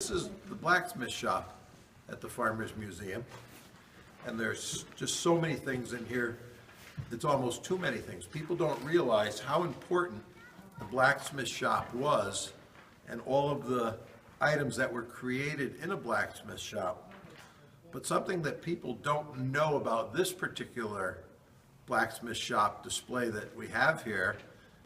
This is the blacksmith shop at the Farmers Museum, and there's just so many things in here. It's almost too many things. People don't realize how important the blacksmith shop was and all of the items that were created in a blacksmith shop. But something that people don't know about this particular blacksmith shop display that we have here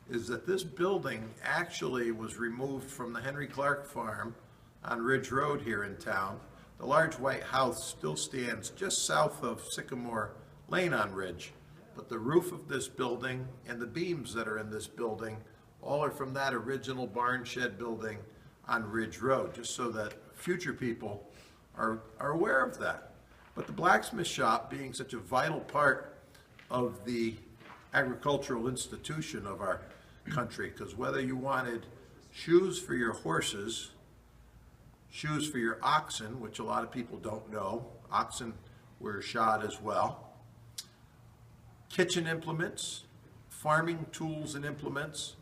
is that this building actually was removed from the Henry Clark farm on Ridge Road here in town. The large white house still stands just south of Sycamore Lane on Ridge, but the roof of this building and the beams that are in this building all are from that original barn shed building on Ridge Road, just so that future people are aware of that. But the blacksmith shop, being such a vital part of the agricultural institution of our country, because whether you wanted shoes for your horses, shoes for your oxen, which a lot of people don't know, oxen were shod as well, kitchen implements, farming tools and implements,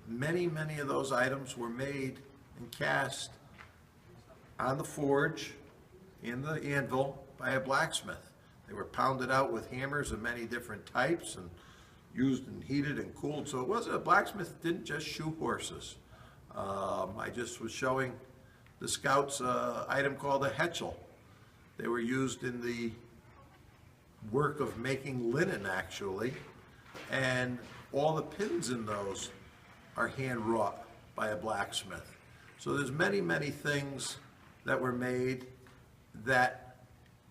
many of those items were made and cast on the forge, in the anvil, by a blacksmith. They were pounded out with hammers of many different types and used and heated and cooled. So it wasn't, a blacksmith didn't just shoe horses. I just was showing the scouts item called a hetchel. They were used in the work of making linen, actually, and all the pins in those are hand wrought by a blacksmith. So there's many things that were made that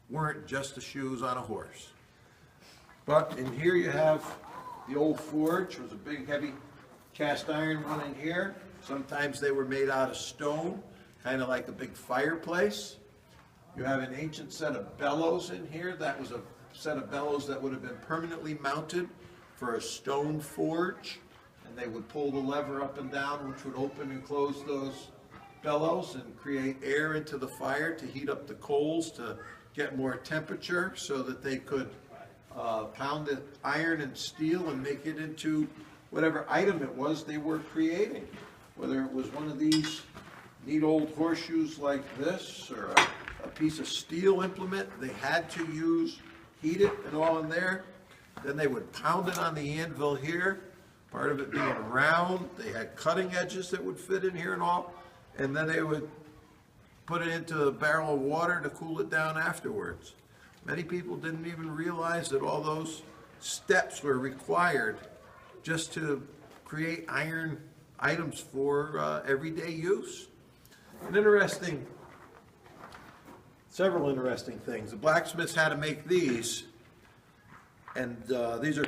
weren't just the shoes on a horse. But in here you have the old forge. It was a big heavy cast iron one in here. Sometimes they were made out of stone, kind of like a big fireplace. You have an ancient set of bellows in here. That was a set of bellows that would have been permanently mounted for a stone forge, and they would pull the lever up and down, which would open and close those bellows and create air into the fire to heat up the coals to get more temperature so that they could pound the iron and steel and make it into whatever item it was they were creating. Whether it was one of these neat old horseshoes like this, or a piece of steel implement they had to use, heat it and all in there. Then they would pound it on the anvil here, part of it being round. They had cutting edges that would fit in here and all. And then they would put it into a barrel of water to cool it down afterwards. Many people didn't even realize that all those steps were required just to create iron items for everyday use. Several interesting things. The blacksmiths had to make these, and these are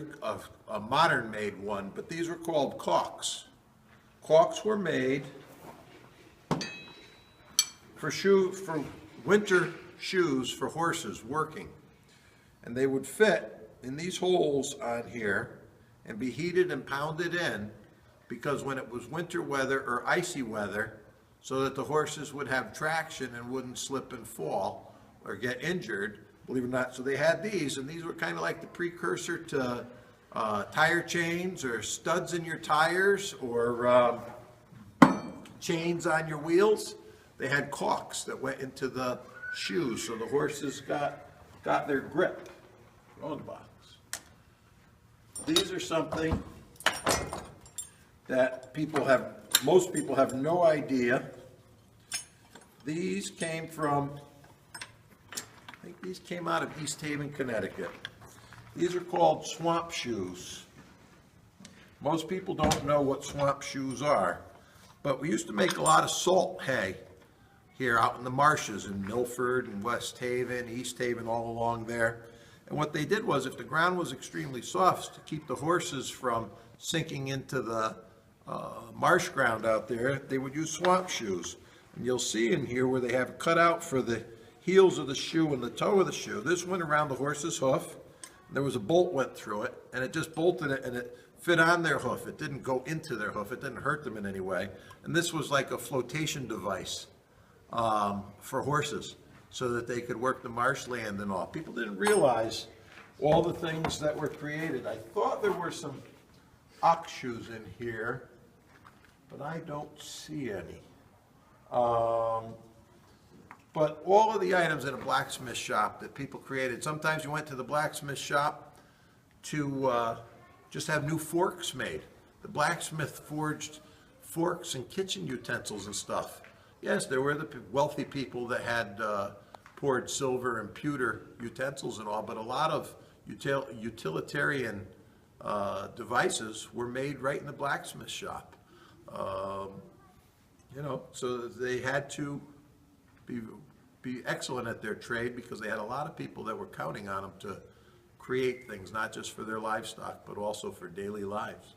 a modern made one, but these were called caulks. Caulks were made for winter shoes for horses working, and they would fit in these holes on here and be heated and pounded in, because when it was winter weather or icy weather, so that the horses would have traction and wouldn't slip and fall or get injured, believe it or not. So they had these, and these were kind of like the precursor to tire chains or studs in your tires or chains on your wheels. They had caulks that went into the shoes, so the horses got their grip. Throw in the box. These are something that most people have no idea. These came from, I think these came out of East Haven, Connecticut. These are called swamp shoes. Most people don't know what swamp shoes are, but we used to make a lot of salt hay here out in the marshes in Milford and West Haven, East Haven, all along there. And what they did was, if the ground was extremely soft, to keep the horses from sinking into the marsh ground out there, they would use swamp shoes. And you'll see in here where they have it cut out for the heels of the shoe and the toe of the shoe. This went around the horse's hoof. There was a bolt went through it, and it just bolted it, and it fit on their hoof. It didn't go into their hoof. It didn't hurt them in any way. And this was like a flotation device for horses, so that they could work the marshland and all. People didn't realize all the things that were created. I thought there were some ox shoes in here, but I don't see any. But all of the items in a blacksmith shop that people created, sometimes you went to the blacksmith shop to just have new forks made. The blacksmith forged forks and kitchen utensils and stuff. Yes, there were the wealthy people that had poured silver and pewter utensils and all, but a lot of utilitarian devices were made right in the blacksmith shop. You know, so they had to be excellent at their trade because they had a lot of people that were counting on them to create things, not just for their livestock, but also for daily lives.